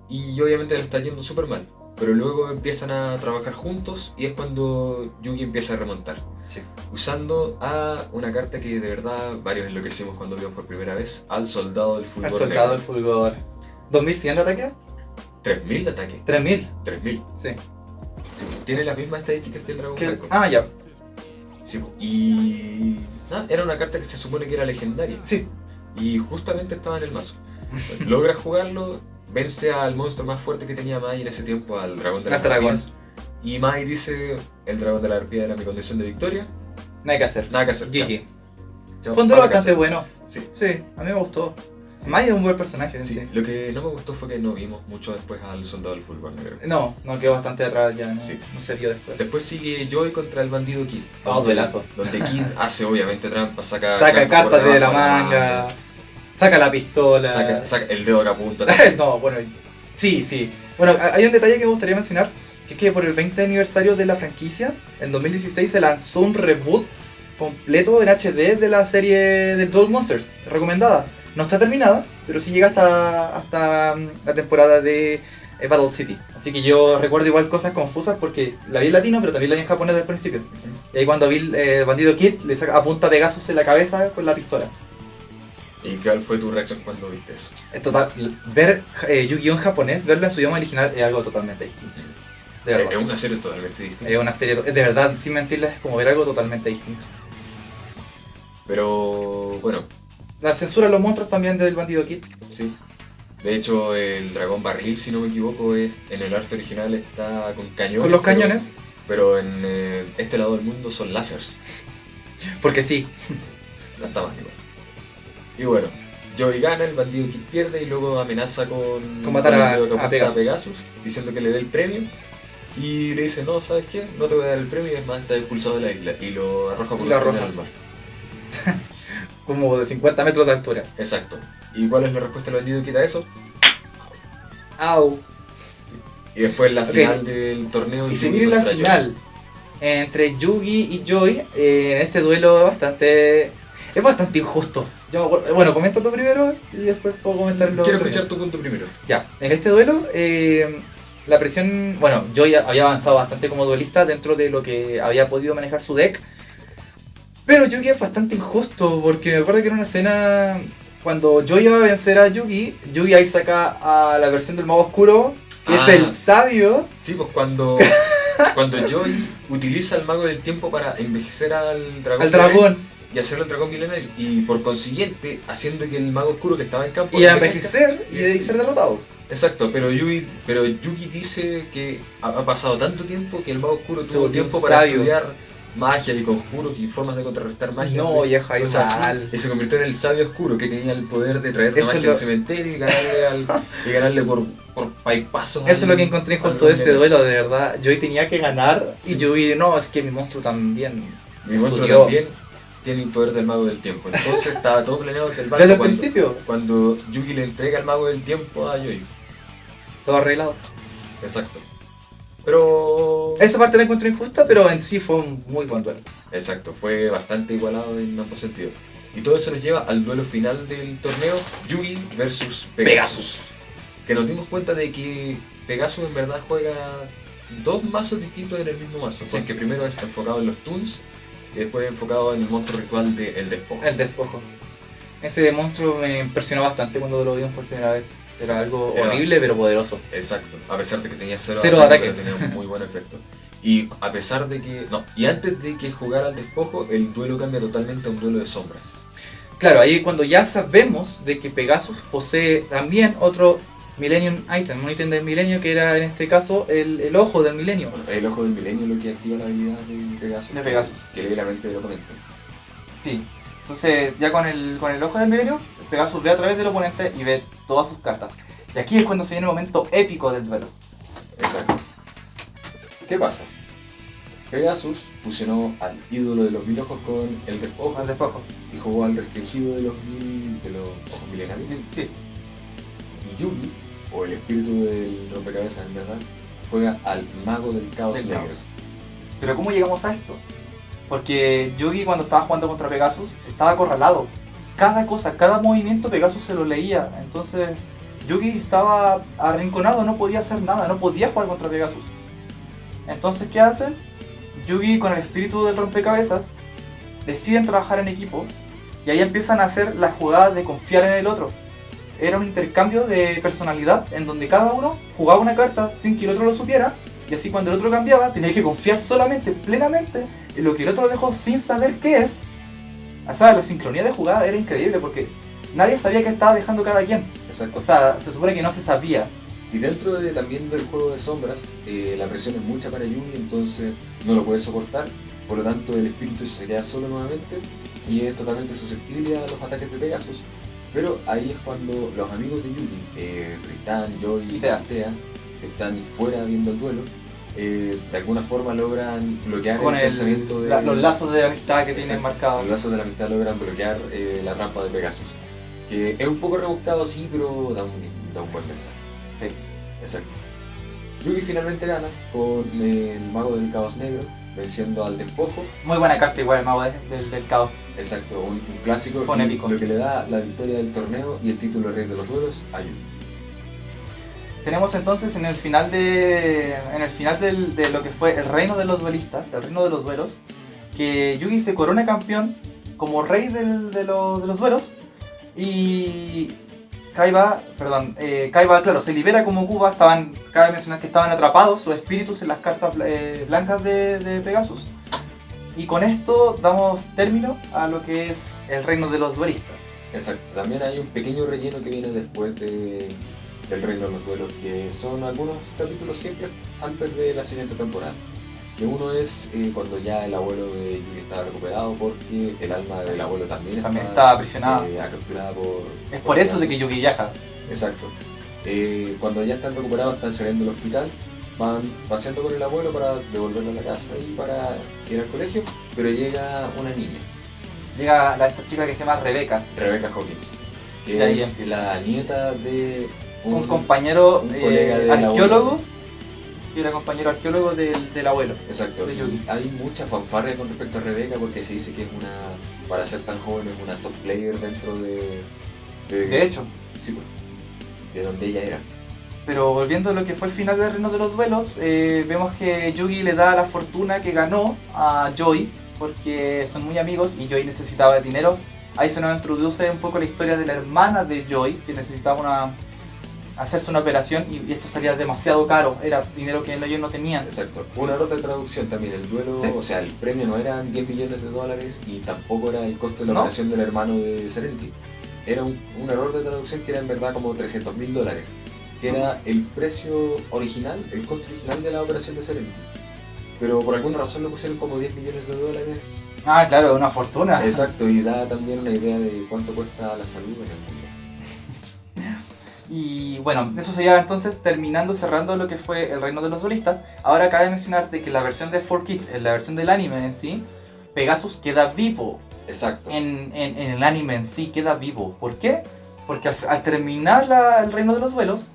Y obviamente le está yendo súper mal. Pero luego empiezan a trabajar juntos y es cuando Yugi empieza a remontar. Sí. Usando a una carta que de verdad varios enloquecimos cuando vimos por primera vez, al soldado del El fulgor soldado del negro. fulgor. ¿2100 de ataque? 3000 de ataque. 3000. 3000. Sí. Tiene las mismas estadísticas que el dragón blanco. Ya. Sí, y nada, era una carta que se supone que era legendaria. Sí. Y justamente estaba en el mazo. Logra jugarlo, vence al monstruo más fuerte que tenía Mai en ese tiempo, al dragón de las Al dragón. arpías. Y Mai dice, el dragón de la arpía era mi condición de victoria. Nada que hacer. Nada que hacer. GG. Chao. Fue un duelo Nada que bastante hacer. bueno. Sí. Sí, a mí me gustó. Mai es un buen personaje en Sí. sí. Lo que no me gustó fue que no vimos mucho después al soldado del fulgor negro. No quedó bastante atrás ya, Sí. no se vio después. Después sigue Joy contra el bandido Kid. Oh, duelazo. Donde Kid hace obviamente trampa, saca Saca por cartas de la debajo manga, saca la pistola. saca el dedo que apunta. No, bueno, sí. Bueno, hay un detalle que me gustaría mencionar, que es que por el 20 aniversario de la franquicia, en 2016 se lanzó un reboot completo en HD de la serie de Duel Monsters, recomendada. No está terminada, pero sí llega hasta la temporada de Battle City. Así que yo recuerdo igual cosas confusas porque la vi en latino, pero también la vi en japonés desde el principio. Y ahí cuando vi el bandido Kid, le apunta a Pegasus en la cabeza con la pistola. ¿Y cuál fue tu reacción cuando viste eso? Es total, ver Yu-Gi-Oh en japonés, verlo en su idioma original es algo totalmente distinto. De verdad. Es una serie totalmente distinta. Es una serie, de verdad, sin mentirles, es como ver algo totalmente distinto. Pero bueno, La censura de los monstruos también del bandido Kid. sí. De hecho, el dragón barril, si no me equivoco, en el arte original está con cañones. Con los pero- cañones, Pero en este lado del mundo son láseres. porque sí. No está mal igual. Y bueno, Joey gana, el bandido Kid pierde y luego amenaza con matar el a dedo que apunta Pegasus. diciendo que le dé el premio. Y le dice, no, ¿sabes qué? No te voy a dar el premio y es más, está expulsado de la isla. Y lo arroja por Y lo un cañón arroja. al mar. Como de 50 metros de altura. Exacto. ¿Y cuál es la respuesta del bandido Kid a eso? Au. Y después la Ok. final del torneo. Y se Yugi viene la contra Joey. final entre Yugi y Joy en este duelo es bastante injusto. Bueno, comenta tú primero y después puedo comentar lo Quiero primero. escuchar tu punto primero. Ya, en este duelo, la presión. Bueno, Joy había avanzado bastante como duelista dentro de lo que había podido manejar su deck. Pero Yugi es bastante injusto, porque me acuerdo que en una escena, cuando Joy iba a vencer a Yugi, Yugi ahí saca a la versión del mago oscuro, que es Ah. el sabio. Sí, pues cuando Joy utiliza el mago del tiempo para envejecer al dragón. Al dragón. Y hacerlo el dragón milenario. Y por consiguiente, haciendo que el mago oscuro que estaba en campo. Y a envejezca. envejecer y ser derrotado. Exacto, pero Yugi dice que ha pasado tanto tiempo que el mago oscuro Se tuvo volvió tiempo un para sabio. estudiar magia y conjuros y formas de contrarrestar magia. No, viejo, ahí Cosas mal. así, y se convirtió en el sabio oscuro que tenía el poder de traer la Eso magia lo- al cementerio y ganarle por paipazos. Eso es lo que encontré justo al de ese Nero. duelo, de verdad. Joey tenía que ganar y Sí. Joey, no, es que mi monstruo también Mi monstruo estudió. también tiene el poder del mago del tiempo. Entonces estaba todo planeado desde el Desde el banco principio, cuando Yugi le entrega el mago del tiempo a Joey. todo arreglado. Exacto. Pero... Esa parte la encontré injusta, pero en sí fue un muy buen duelo. Exacto, fue bastante igualado en ambos sentidos. Y todo eso nos lleva al duelo final del torneo, Yugi versus Pegasus. Que nos dimos cuenta de que Pegasus en verdad juega dos mazos distintos en el mismo mazo. Sí. Porque primero es enfocado en los Toons y después enfocado en el monstruo ritual de El Despojo. El despojo. Ese monstruo me impresionó bastante cuando lo vimos por primera vez. Era algo Era- horrible pero poderoso. Exacto, a pesar de que tenía cero Ataque. pero tenía un muy buen efecto. Y a pesar de que... No, y antes de que jugara al despojo, el duelo cambia totalmente a un duelo de sombras. Claro, ahí cuando ya sabemos de que Pegasus posee también otro Millennium Item, un ítem del milenio que era en este caso el ojo del milenio. Bueno, el ojo del milenio lo que activa la habilidad de Pegasus. De Pegasus. Que lee la mente del oponente. Sí, entonces ya con el ojo del milenio, Pegasus ve a través del oponente y ve todas sus cartas. Y aquí es cuando se viene el momento épico del duelo. Exacto. ¿Qué pasa? Pegasus fusionó al ídolo de los 1000 ojos con el despojo Al despojo. y jugó al restringido de los ojos milenarios. Sí. Y Yugi, o el espíritu del rompecabezas en verdad, juega al mago del caos Del negro. caos. Pero ¿cómo llegamos a esto? Porque Yugi cuando estaba jugando contra Pegasus estaba acorralado. Cada cosa, cada movimiento Pegasus se lo leía. Entonces Yugi estaba arrinconado, no podía hacer nada, no podía jugar contra Pegasus. Entonces, ¿qué hacen? Yugi con el espíritu del rompecabezas deciden trabajar en equipo y ahí empiezan a hacer las jugadas de confiar en el otro. Era un intercambio de personalidad en donde cada uno jugaba una carta sin que el otro lo supiera y así cuando el otro cambiaba tenía que confiar solamente, plenamente en lo que el otro dejó sin saber qué es. O sea, la sincronía de jugada era increíble porque nadie sabía qué estaba dejando cada quien. Exacto. O sea, se supone que no se sabía. Y dentro también del juego de sombras, la presión es mucha para Yugi, entonces no lo puede soportar. Por lo tanto, el espíritu se queda solo nuevamente y es totalmente susceptible a los ataques de Pegasus. Pero ahí es cuando los amigos de Yugi, Tristán, Joy y Tea. Tea, que están fuera viendo el duelo, de alguna forma logran bloquear Con el pensamiento de... los lazos de amistad que tienen Exacto. marcados. Los lazos de la amistad logran bloquear la rampa de Pegasus. Que es un poco rebuscado, sí, pero da un buen mensaje. Sí. Exacto. Yugi finalmente gana con el mago del caos negro, venciendo al despojo. Muy buena carta igual el mago del caos. Exacto, un clásico. Fue un y épico. Lo que le da la victoria del torneo y el título de rey de los duelos a Yugi. Tenemos entonces en el final de lo que fue el reino de los duelistas, el reino de los duelos, que Yugi se corona campeón como rey de los duelos y Kaiba, claro, se libera como Cuba. Cabe mencionar que estaban atrapados sus espíritus en las cartas blancas de Pegasus. Y con esto damos término a lo que es el reino de los duelistas. Exacto, también hay un pequeño relleno que viene después del reino de los duelos, que son algunos capítulos simples antes de la siguiente temporada. Que uno es cuando ya el abuelo de Yugi estaba recuperado porque el alma del abuelo también Estaba aprisionada. capturada por... Es por eso de que Yugi viaja. Exacto. Cuando ya están recuperados, están saliendo del hospital, van paseando con el abuelo para devolverlo a la casa y para ir al colegio, pero llega una niña, Llega esta chica que se llama Rebeca, Rebecca Hawkins, que De ahí es la nieta de un compañero un colega del arqueólogo, que era compañero arqueólogo del abuelo. Exacto, de y Yugi. hay mucha fanfarria con respecto a Rebeca porque se dice que es para ser tan joven, es una top player dentro De hecho. sí, pues, de donde ella era. Pero volviendo a lo que fue el final del reino de los duelos, vemos que Yugi le da la fortuna que ganó a Joy, porque son muy amigos y Joy necesitaba el dinero. Ahí se nos introduce un poco la historia de la hermana de Joy, que necesitaba hacerse una operación y esto salía demasiado caro, era dinero que ellos no tenían. Exacto. Una nota de traducción también, el duelo, Sí. o sea, el premio no eran 10 millones de dólares y tampoco era el costo de la No. operación del hermano de Serenity. Era un error de traducción que era en verdad como $300.000, que era el precio original, el costo original de la operación de Serenity. pero por alguna razón le pusieron como 10 millones de dólares. Ah, claro, una fortuna. Exacto, y da también una idea de cuánto cuesta la salud en el mundo. Y bueno, eso sería entonces cerrando lo que fue el Reino de los Duelistas. Ahora cabe mencionar de que la versión de 4Kids, en la versión del anime en sí, Pegasus queda vivo. Exacto. En el anime en sí queda vivo. ¿Por qué? Porque al terminar el Reino de los Duelos,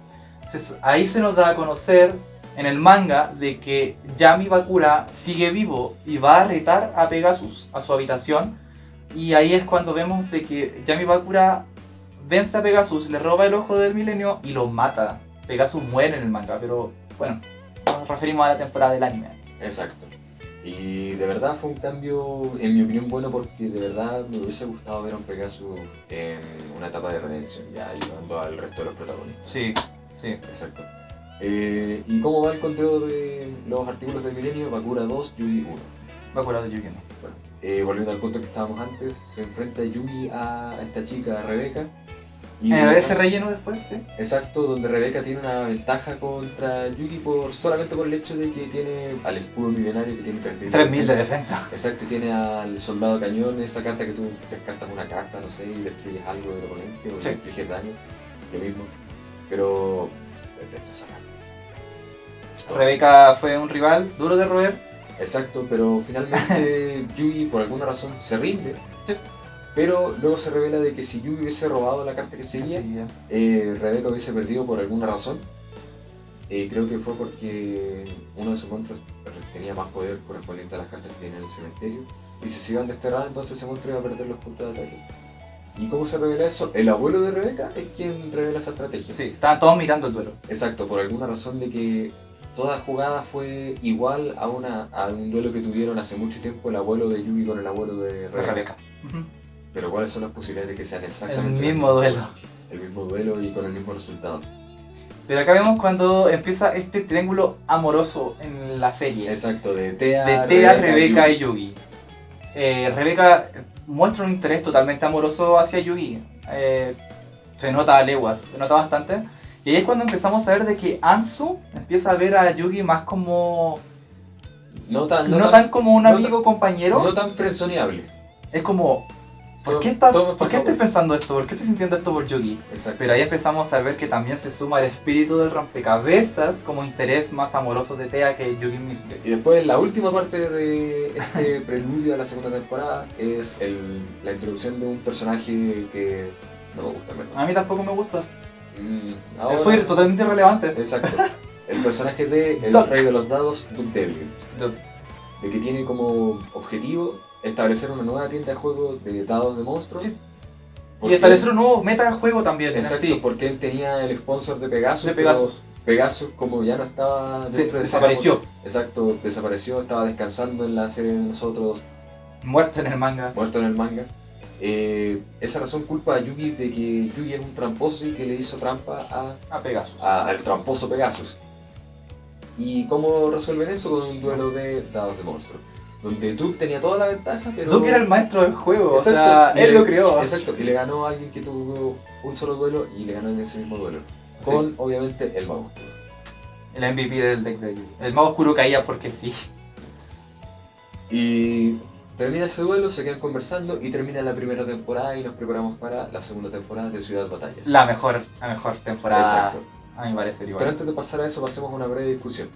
ahí se nos da a conocer en el manga de que Yami Bakura sigue vivo y va a retar a Pegasus a su habitación. Y ahí es cuando vemos de que Yami Bakura vence a Pegasus, le roba el ojo del milenio y lo mata. Pegasus muere en el manga, pero bueno, nos referimos a la temporada del anime. Exacto. Y de verdad fue un cambio, en mi opinión, bueno, porque de verdad me hubiese gustado ver a un Pegasus en una etapa de redención, ya ayudando al resto de los protagonistas. Sí, sí. Exacto. ¿Y cómo va el conteo de los artículos del milenio? Bakura 2, Yugi 1. Bakura de Yugi no. Bueno, volviendo al punto que estábamos antes, se enfrenta Yugi a esta chica, a Rebeca. Y ese relleno después, sí. Exacto, donde Rebeca tiene una ventaja contra Yugi solamente por el hecho de que tiene al escudo milenario que tiene 3000 de defensa. Exacto, y tiene al soldado cañón, esa carta que tú descartas una carta, no sé, y destruyes algo del oponente o Sí. le infliges daño, lo mismo. Pero detesto esa carta. Rebeca fue un rival duro de roer. Exacto, pero finalmente Yugi por alguna razón se rinde. Sí. Pero luego se revela de que si Yugi hubiese robado la carta que seguía, Rebeca hubiese perdido por alguna razón. Creo que fue porque uno de sus monstruos tenía más poder correspondiente a las cartas que tenía en el cementerio. Y si se iban desterradas, entonces ese monstruo iba a perder los puntos de ataque. ¿Y cómo se revela eso? El abuelo de Rebeca es quien revela esa estrategia. Sí, estaban todos mirando el duelo. Exacto, por alguna razón de que toda jugada fue igual a un duelo que tuvieron hace mucho tiempo el abuelo de Yugi con el abuelo de Rebeca. Pero ¿cuáles son las posibilidades de que sean exactamente el mismo duelo? El mismo duelo y con el mismo resultado. Pero acá vemos cuando empieza este triángulo amoroso en la serie. Exacto, de Tea, Rebeca y Yugi. Rebeca muestra un interés totalmente amoroso hacia Yugi. Se nota a leguas, se nota bastante. Y ahí es cuando empezamos a ver de que Ansu empieza a ver a Yugi más como... No tan como un amigo compañero. No tan frenzoneable. Es como... ¿Por qué estoy pensando esto? ¿Por qué estoy sintiendo esto por Yugi? Exacto. Pero ahí empezamos a ver que también se suma el espíritu del rompecabezas como interés más amoroso de Tea que Yugi mismo. Y después la última parte de este preludio a la segunda temporada es la introducción de un personaje que no me gusta, ¿verdad? A mí tampoco me gusta. Ahora, fue totalmente irrelevante. Exacto. El personaje de el rey de los dados, Duke Devlin. De que tiene como objetivo establecer una nueva tienda de juegos de dados de monstruos. Sí. Y establecer un nuevo meta de juego también. Exacto, sí. Porque él tenía el sponsor de Pegasus. De Pegasus. Pegasus, como ya no estaba dentro de desapareció. Exacto, desapareció, estaba descansando en la serie de nosotros. Muerto en el manga. Esa razón culpa a Yugi de que Yugi es un tramposo y que le hizo trampa a Pegasus. Al tramposo Pegasus. ¿Y cómo resuelven eso? Con un duelo de dados de monstruos. Donde Duke tenía toda la ventaja, pero... Duke era el maestro del juego, exacto, o sea, él lo creó. Exacto, y le ganó a alguien que tuvo un solo duelo y le ganó en ese mismo duelo. Con, obviamente, el mago oscuro. El MVP del deck de Yugi. El mago oscuro caía porque sí. Y termina ese duelo, se quedan conversando y termina la primera temporada y nos preparamos para la segunda temporada de Ciudad Batallas. La mejor temporada. Exacto. A mi parecer igual. Pero antes de pasar a eso, pasemos a una breve discusión.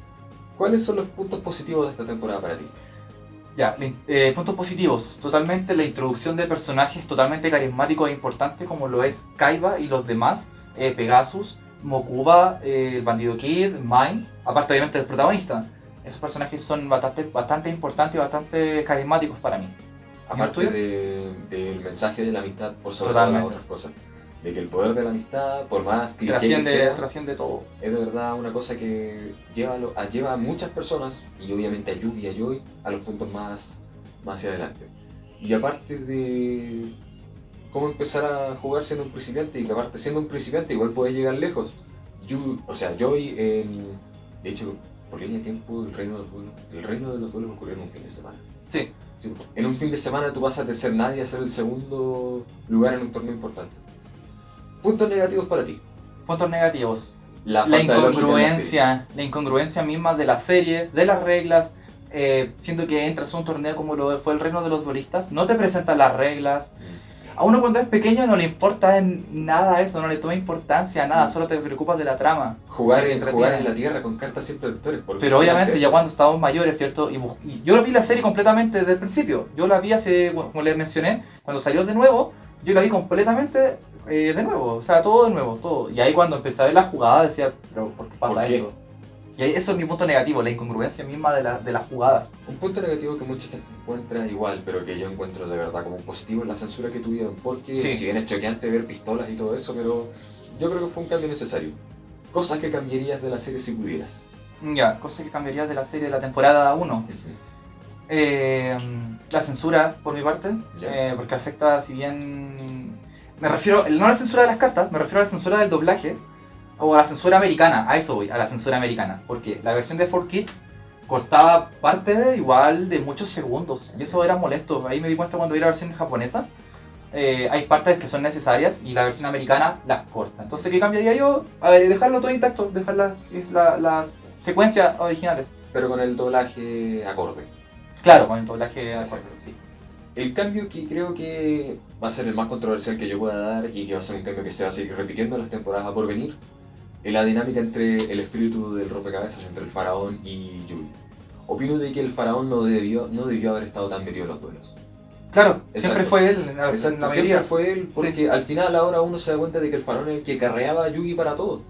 ¿Cuáles son los puntos positivos de esta temporada para ti? Ya, puntos positivos. Totalmente la introducción de personajes totalmente carismáticos e importantes como lo es Kaiba y los demás. Pegasus, Mokuba, el bandido Kid, Mai. Aparte obviamente del protagonista. Esos personajes son bastante importantes y bastante carismáticos para mí. Aparte del mensaje de la amistad por sobre todas las otras cosas. De que el poder de la amistad, por más cliché que sea, trasciende todo. Es de verdad una cosa que lleva a muchas personas, y obviamente a Yugi y a Joy, a los puntos más hacia adelante. Y aparte de cómo empezar a jugar siendo un principiante, y que aparte siendo un principiante igual puedes llegar lejos. Joy, de hecho, por línea de tiempo, el reino de los duelos ocurrió en un fin de semana. Sí. En un fin de semana tú pasas de ser nadie a ser el segundo lugar en un torneo importante. Puntos negativos para ti. Puntos negativos. La incongruencia misma de la serie, de las reglas. siento que entras a un torneo como lo fue el Reino de los Duelistas, no te presentan las reglas. A uno cuando es pequeño no le importa nada eso, no le toma importancia a nada, solo te preocupas de la trama. Jugar Te en entretiene. la tierra con cartas sin protectores. Pero obviamente ya cuando estábamos mayores, ¿cierto? Y yo vi la serie completamente desde el principio. Yo la vi hace, bueno, como les mencioné, cuando salió de nuevo, yo la vi completamente de nuevo. O sea, todo de nuevo, todo. Y ahí cuando empecé a ver la jugada decía, pero ¿por qué pasa ¿Por qué? esto? Y ahí, eso es mi punto negativo, la incongruencia misma de las jugadas. Un punto negativo que mucha gente encuentra igual, pero que yo encuentro de verdad como un positivo, es la censura que tuvieron. Porque Sí. si bien es choqueante ver pistolas y todo eso, pero yo creo que fue un cambio necesario. Cosas que cambiarías de la serie si pudieras. Ya, cosa que cambiaría de la serie de la temporada 1. La censura, por mi parte, Ya. porque afecta, si bien... Me refiero, no a la censura de las cartas, me refiero a la censura del doblaje, o a la censura americana, a eso voy, a la censura americana. Porque la versión de 4Kids cortaba parte igual de muchos segundos, y eso era molesto. Ahí me di cuenta cuando vi la versión japonesa. Hay partes que son necesarias y la versión americana las corta. Entonces, ¿qué cambiaría yo? Dejarlo todo intacto, dejar las secuencias originales. Pero con el doblaje acorde. Claro, con el doblaje Exacto. acorde, sí. El cambio que creo que va a ser el más controversial que yo pueda dar y que va a ser un cambio que se va a seguir repitiendo en las temporadas a por venir, es la dinámica entre el espíritu del rompecabezas entre el faraón y Yui. Opino de que el faraón no debió haber estado tan metido en los duelos. Claro, Exacto. siempre fue él, en la Exacto, mayoría. siempre fue él, porque al final ahora uno se da cuenta de que el faraón es el que carreaba a Yugi para todo.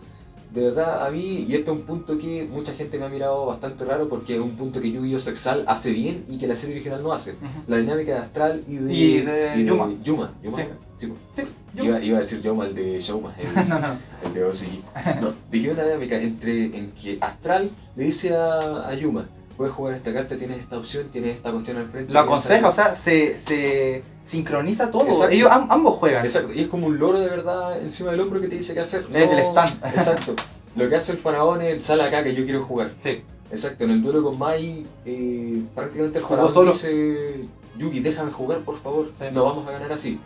De verdad, a mí, y este es un punto que mucha gente me ha mirado bastante raro porque es un punto que Yu-Gi-Oh! Sexal hace bien y que la serie original no hace. Ujú. La dinámica de Astral y de Yuma. Yuma. Sí. Sí, pues. Sí, Iba a decir Yoma, el de Showma, no. el de OCG. No, de que hay una dinámica en que Astral le dice a Yuma, puedes jugar esta carta, tienes esta opción, tienes esta cuestión al frente. Lo aconseja, o sea, se sincroniza todo. Exacto. Ellos ambos juegan. Exacto, y es como un loro de verdad encima del hombro que te dice qué hacer. Es el stand. Exacto. Lo que hace el faraón es sale acá que yo quiero jugar. Sí. Exacto, en el duelo con Mai, prácticamente el Jugó faraón solo. dice, Yugi, déjame jugar por favor, Sí. no vamos a ganar así.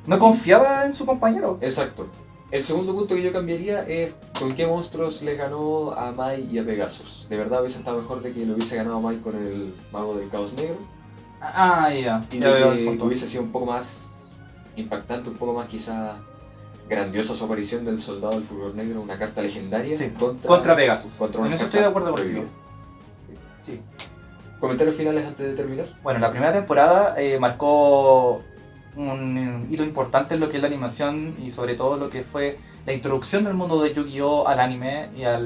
No confiaba en su compañero. Exacto. El segundo punto que yo cambiaría es con qué monstruos le ganó a Mai y a Pegasus. De verdad hubiese estado mejor de que lo hubiese ganado Mai con el mago del caos negro Ah, ya. y Ya veo el de que punto. hubiese sido un poco más impactante, un poco más quizá grandiosa su aparición del soldado del fulgor negro, una carta legendaria Sí, contra Pegasus. contra una En eso carta estoy de acuerdo prohibida. contigo. Sí. ¿Comentarios finales antes de terminar? Bueno, la primera temporada marcó un hito importante en lo que es la animación y sobre todo lo que fue la introducción del mundo de Yu-Gi-Oh! Al anime y a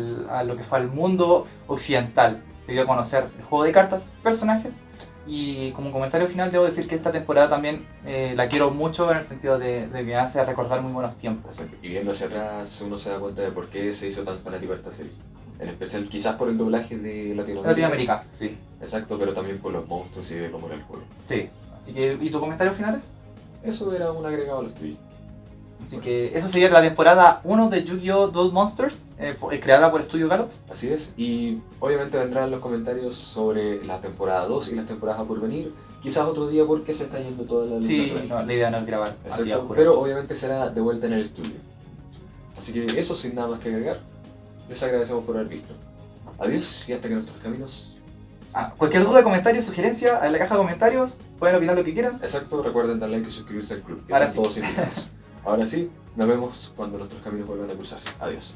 lo que fue al mundo occidental. Se dio a conocer el juego de cartas, personajes y como comentario final debo decir que esta temporada también la quiero mucho en el sentido de que me hace recordar muy buenos tiempos. Y viendo hacia atrás uno se da cuenta de por qué se hizo tan fanático de esta serie. En especial quizás por el doblaje de Latinoamérica. Latinoamérica, sí. Exacto, pero también por los monstruos y de cómo era el juego. Sí. Así que, ¿y tus comentarios finales? Eso era un agregado a los tuyos. Así que eso sería la temporada 1 de Yu-Gi-Oh! Duel Monsters, creada por Studio Galops. Así es, y obviamente vendrán los comentarios sobre la temporada 2 y las temporadas a por venir. Quizás otro día porque se está yendo toda la luz Sí, natural. no, la idea no es grabar así a Exacto, oscuras. pero obviamente será de vuelta en el estudio. Así que eso sin nada más que agregar, les agradecemos por haber visto. Adiós y hasta que nuestros caminos... Cualquier duda, comentario, sugerencia, en la caja de comentarios, pueden opinar lo que quieran. Exacto, recuerden dar like y suscribirse al club, que Ahora están sí. todos invitados. Ahora sí, nos vemos cuando nuestros caminos vuelvan a cruzarse. Adiós.